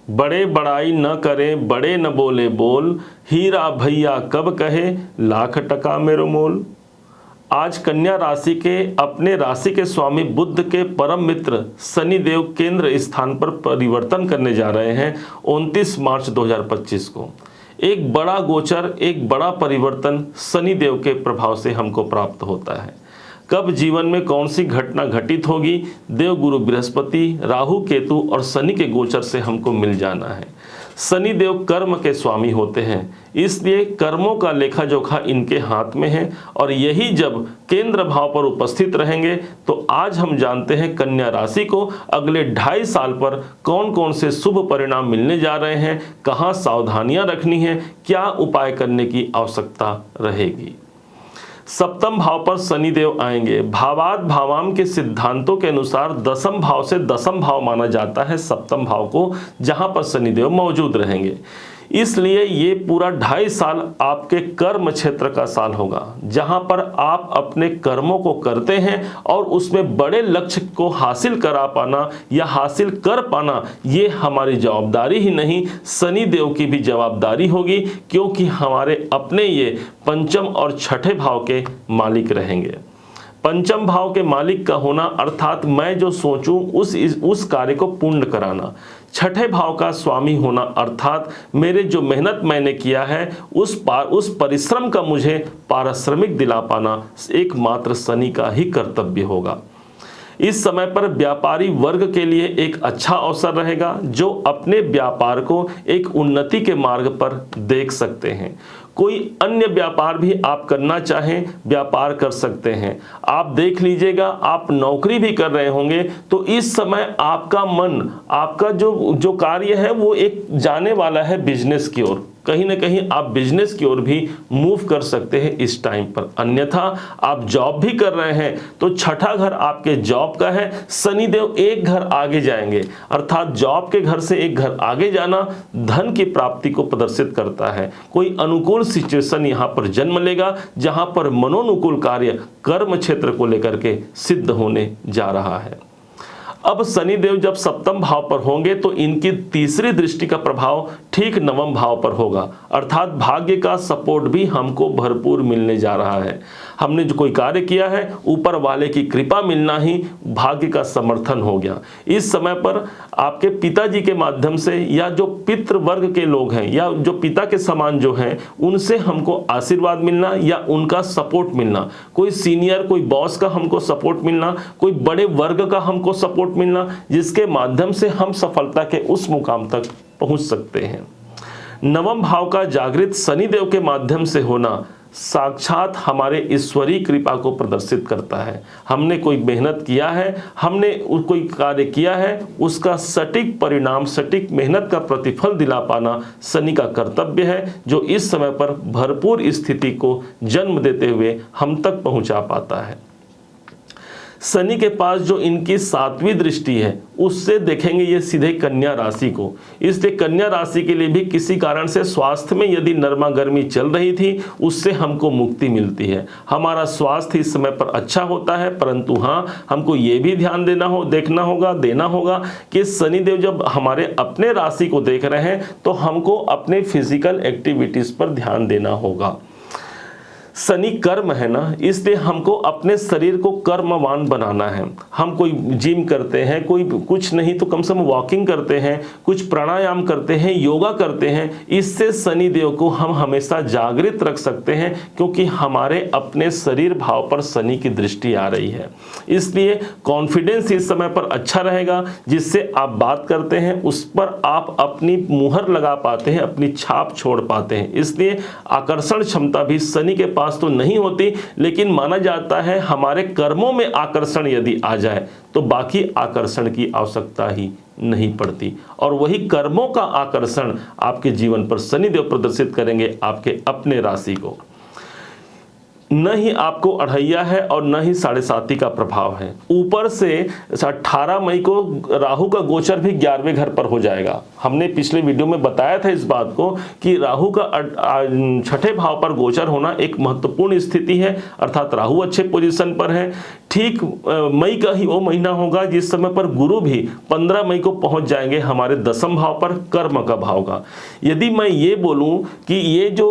बड़े बड़ाई न करें, बड़े न बोले बोल, हीरा भैया कब कहे, लाख टका मेरो मोल। आज कन्या राशि के अपने राशि के स्वामी बुध के परम मित्र शनि देव केंद्र स्थान पर परिवर्तन करने जा रहे हैं 29 मार्च 2025 को। एक बड़ा गोचर, एक बड़ा परिवर्तन शनि देव के प्रभाव से हमको प्राप्त होता है। कब जीवन में कौन सी घटना घटित होगी, देव गुरु बृहस्पति, राहु केतु और शनि के गोचर से हमको मिल जाना है। शनि देव कर्म के स्वामी होते हैं, इसलिए कर्मों का लेखा जोखा इनके हाथ में है और यही जब केंद्र भाव पर उपस्थित रहेंगे तो आज हम जानते हैं कन्या राशि को अगले 2.5 साल पर कौन कौन से शुभ परिणाम मिलने जा रहे हैं, कहाँ सावधानियां रखनी है, क्या उपाय करने की आवश्यकता रहेगी। सप्तम भाव पर शनि देव आएंगे। भावाद भावाम के सिद्धांतों के अनुसार दसम भाव से दसम भाव माना जाता है सप्तम भाव को, जहां पर शनि देव मौजूद रहेंगे। इसलिए ये पूरा 2.5 साल आपके कर्म क्षेत्र का साल होगा, जहां पर आप अपने कर्मों को करते हैं और उसमें बड़े लक्ष्य को हासिल करा पाना या हासिल कर पाना, ये हमारी जवाबदारी ही नहीं, शनि देव की भी जवाबदारी होगी, क्योंकि हमारे अपने ये पंचम और छठे भाव के मालिक रहेंगे। पंचम भाव के मालिक का होना अर्थात मैं जो सोचूं उस कार्य को पूर्ण कराना। छठे भाव का स्वामी होना अर्थात मेरे जो मेहनत मैंने किया है उस परिश्रम का मुझे पारिश्रमिक दिला पाना एकमात्र शनि का ही कर्तव्य होगा। इस समय पर व्यापारी वर्ग के लिए एक अच्छा अवसर रहेगा, जो अपने व्यापार को एक उन्नति के मार्ग पर देख सकते हैं। कोई अन्य व्यापार भी आप करना चाहें, व्यापार कर सकते हैं। आप देख लीजिएगा, आप नौकरी भी कर रहे होंगे तो इस समय आपका मन, आपका जो कार्य है वो एक जाने वाला है बिजनेस की ओर। कहीं ना कहीं आप बिजनेस की ओर भी मूव कर सकते हैं इस टाइम पर। अन्यथा आप जॉब भी कर रहे हैं तो छठा घर आपके जॉब का है, शनि देव एक घर आगे जाएंगे, अर्थात जॉब के घर से एक घर आगे जाना धन की प्राप्ति को प्रदर्शित करता है। कोई अनुकूल सिचुएशन यहाँ पर जन्म लेगा, जहां पर मनोनुकूल कार्य कर्म क्षेत्र को लेकर के सिद्ध होने जा रहा है। अब शनि देव जब सप्तम भाव पर होंगे तो इनकी तीसरी दृष्टि का प्रभाव ठीक नवम भाव पर होगा, अर्थात भाग्य का सपोर्ट भी हमको भरपूर मिलने जा रहा है। हमने जो कोई कार्य किया है ऊपर वाले की कृपा मिलना ही भाग्य का समर्थन हो गया। इस समय पर आपके पिताजी के माध्यम से या जो पितृ वर्ग के लोग हैं या जो पिता के समान जो हैं उनसे हमको आशीर्वाद मिलना या उनका सपोर्ट मिलना, कोई सीनियर, कोई बॉस का हमको सपोर्ट मिलना, कोई बड़े वर्ग का हमको सपोर्ट मिलना, जिसके माध्यम से हम सफलता के उस मुकाम तक पहुंच सकते हैं। नवम भाव का जागृत शनि देव के माध्यम से होना साक्षात हमारे ईश्वरीय कृपा को प्रदर्शित करता है। हमने कोई मेहनत किया है, हमने कोई कार्य किया है, उसका सटीक परिणाम, सटीक मेहनत का प्रतिफल दिला पाना शनि का कर्तव्य है, जो इस समय पर भरपूर स्थिति को जन्म देते हुए हम तक पहुंचा पाता है। शनि के पास जो इनकी 7वीं दृष्टि है उससे देखेंगे ये सीधे कन्या राशि को। इसलिए कन्या राशि के लिए भी किसी कारण से स्वास्थ्य में यदि नरमा गर्मी चल रही थी उससे हमको मुक्ति मिलती है। हमारा स्वास्थ्य इस समय पर अच्छा होता है, परंतु हाँ, हमको ये भी ध्यान देना होगा कि शनि देव जब हमारे अपने राशि को देख रहे हैं तो हमको अपने फिजिकल एक्टिविटीज पर ध्यान देना होगा। शनि कर्म है ना, इसलिए हमको अपने शरीर को कर्मवान बनाना है। हम कोई जिम करते हैं, कोई कुछ नहीं तो कम से कम वॉकिंग करते हैं, कुछ प्राणायाम करते हैं, योगा करते हैं, इससे शनि देव को हम हमेशा जागृत रख सकते हैं, क्योंकि हमारे अपने शरीर भाव पर शनि की दृष्टि आ रही है। इसलिए कॉन्फिडेंस इस समय पर अच्छा रहेगा, जिससे आप बात करते हैं उस पर आप अपनी मुहर लगा पाते हैं, अपनी छाप छोड़ पाते हैं। इसलिए आकर्षण क्षमता भी शनि के पास तो नहीं होती, लेकिन माना जाता है हमारे कर्मों में आकर्षण यदि आ जाए तो बाकी आकर्षण की आवश्यकता ही नहीं पड़ती, और वही कर्मों का आकर्षण आपके जीवन पर शनिदेव प्रदर्शित करेंगे आपके अपने राशि को। न ही आपको अढ़ैया है और न ही 7.5 का प्रभाव है। ऊपर से 18 मई को राहु का गोचर भी 11वें घर पर हो जाएगा। हमने पिछले वीडियो में बताया था इस बात को कि राहु का 6ठे भाव पर गोचर होना एक महत्वपूर्ण स्थिति है, अर्थात राहु अच्छे पोजीशन पर है। ठीक मई का ही वो महीना होगा जिस समय पर गुरु भी 15 मई को पहुंच जाएंगे हमारे दसम भाव पर, कर्म का भाव का। यदि मैं ये बोलूं कि ये जो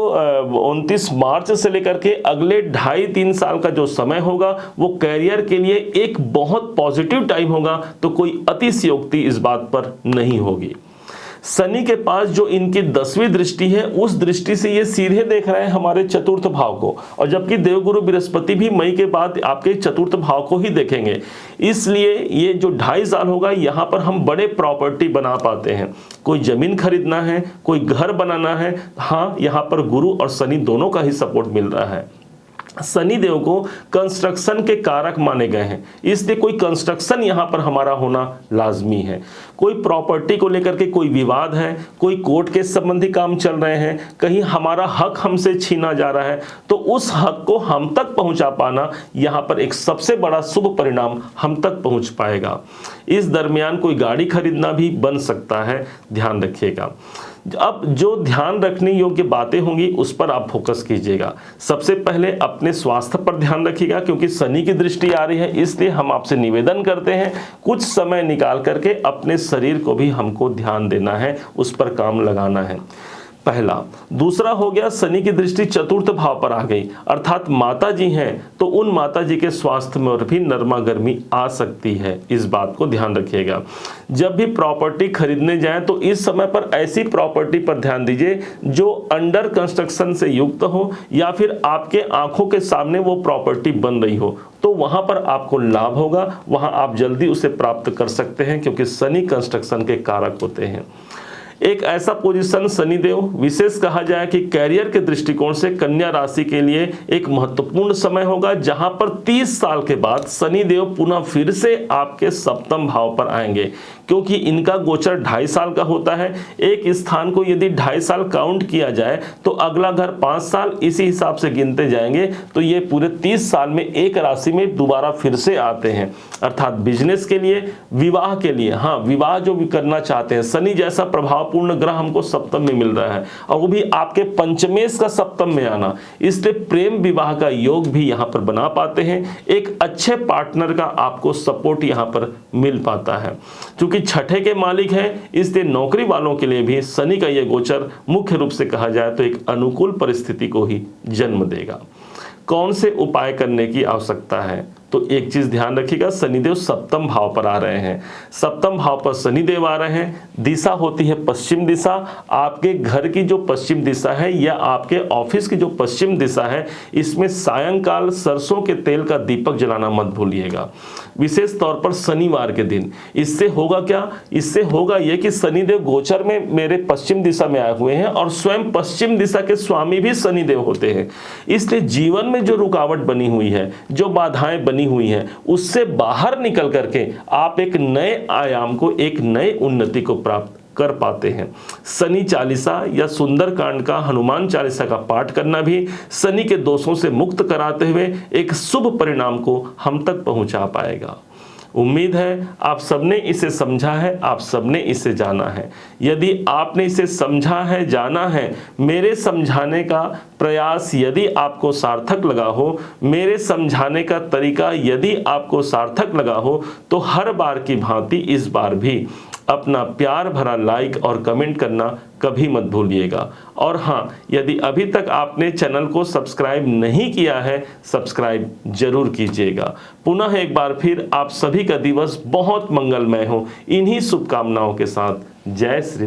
29 मार्च से लेकर के अगले 2.5-3 साल का जो समय होगा वो कैरियर के लिए एक बहुत पॉजिटिव टाइम होगा, तो कोई अतिशयोक्ति इस बात पर नहीं होगी। शनि के पास जो इनकी 10वीं दृष्टि है, उस दृष्टि से ये सीधे देख रहे हैं हमारे चतुर्थ भाव को, और जबकि देवगुरु बृहस्पति भी मई के बाद आपके चतुर्थ भाव को ही देखेंगे। इसलिए ये जो 2.5 साल होगा यहाँ पर हम बड़े प्रॉपर्टी बना पाते हैं। कोई जमीन खरीदना है, कोई घर बनाना है, हाँ यहाँ पर गुरु और शनि दोनों का ही सपोर्ट मिल रहा है। शनि देव को कंस्ट्रक्शन के कारक माने गए हैं, इसलिए कोई कंस्ट्रक्शन यहां पर हमारा होना लाजमी है। कोई प्रॉपर्टी को लेकर के कोई विवाद है, कोई कोर्ट के संबंधी काम चल रहे हैं, कहीं हमारा हक हमसे छीना जा रहा है, तो उस हक को हम तक पहुंचा पाना यहां पर एक सबसे बड़ा शुभ परिणाम हम तक पहुंच पाएगा। इस दरमियान कोई गाड़ी खरीदना भी बन सकता है, ध्यान रखिएगा। अब जो ध्यान रखने योग्य बातें होंगी उस पर आप फोकस कीजिएगा। सबसे पहले अपने स्वास्थ्य पर ध्यान रखिएगा, क्योंकि शनि की दृष्टि आ रही है, इसलिए हम आपसे निवेदन करते हैं कुछ समय निकाल करके अपने शरीर को भी हमको ध्यान देना है, उस पर काम लगाना है, पहला। दूसरा हो गया, शनि की दृष्टि चतुर्थ भाव पर आ गई, अर्थात माता जी हैं तो उन माता जी के स्वास्थ्य में भी नरमा गर्मी आ सकती है, इस बात को ध्यान रखिएगा। जब भी प्रॉपर्टी खरीदने जाएं तो इस समय पर ऐसी प्रॉपर्टी पर ध्यान दीजिए जो अंडर कंस्ट्रक्शन से युक्त हो, या फिर आपके आंखों के सामने वो प्रॉपर्टी बन रही हो, तो वहां पर आपको लाभ होगा, वहां आप जल्दी उसे प्राप्त कर सकते हैं, क्योंकि शनि कंस्ट्रक्शन के कारक होते हैं। एक ऐसा पोजीशन शनिदेव विशेष कहा जाए कि कैरियर के दृष्टिकोण से कन्या राशि के लिए एक महत्वपूर्ण समय होगा, जहां पर 30 साल के बाद शनिदेव पुनः फिर से आपके सप्तम भाव पर आएंगे, क्योंकि इनका गोचर 2.5 साल का होता है। एक स्थान को यदि 2.5 साल काउंट किया जाए तो अगला घर 5 साल इसी हिसाब से गिनते जाएंगे, तो ये पूरे 30 साल में एक राशि में दोबारा फिर से आते हैं, अर्थात बिजनेस के लिए, विवाह के लिए। हाँ, विवाह जो भी करना चाहते हैं, शनि जैसा प्रभावपूर्ण ग्रह हमको सप्तम में मिल रहा है, और वो भी आपके पंचमेश का सप्तम में आना, इसलिए प्रेम विवाह का योग भी यहाँ पर बना पाते हैं। एक अच्छे पार्टनर का आपको सपोर्ट यहाँ पर मिल पाता है। क्योंकि छठे के मालिक हैं, इसलिए नौकरी वालों के लिए भी शनि का यह गोचर मुख्य रूप से कहा जाए तो एक अनुकूल परिस्थिति को ही जन्म देगा। कौन से उपाय करने की आवश्यकता है? तो एक चीज ध्यान रखिएगा, शनिदेव सप्तम भाव पर आ रहे हैं। सप्तम भाव पर शनिदेव आ रहे हैं, दिशा होती है पश्चिम दिशा। आपके घर की जो पश्चिम दिशा है या आपके ऑफिस की जो पश्चिम दिशा है, इसमें सायंकाल सरसों के तेल का दीपक जलाना मत भूलिएगा, विशेष तौर पर शनिवार के दिन। इससे होगा क्या? इससे होगा यह कि शनिदेव गोचर में मेरे पश्चिम दिशा में आए हुए हैं, और स्वयं पश्चिम दिशा के स्वामी भी शनिदेव होते हैं। इसलिए जीवन में जो रुकावट बनी हुई है, जो बाधाएं बनी हुई है, उससे बाहर निकल करके आप एक नए आयाम को, एक नए उन्नति को प्राप्त कर पाते हैं। शनि चालीसा या सुंदरकांड का, हनुमान चालीसा का पाठ करना भी शनि के दोषों से मुक्त कराते हुए एक शुभ परिणाम को हम तक पहुंचा पाएगा। उम्मीद है आप सबने इसे समझा है, आप सबने इसे जाना है। यदि आपने इसे समझा है, जाना है, मेरे समझाने का प्रयास यदि आपको सार्थक लगा हो, मेरे समझाने का तरीका यदि आपको सार्थक लगा हो, तो हर बार की भांति इस बार भी अपना प्यार भरा लाइक और कमेंट करना कभी मत भूलिएगा। और हाँ, यदि अभी तक आपने चैनल को सब्सक्राइब नहीं किया है, सब्सक्राइब जरूर कीजिएगा। पुनः एक बार फिर आप सभी का दिवस बहुत मंगलमय हो, इन्हीं शुभकामनाओं के साथ। जय श्री राम।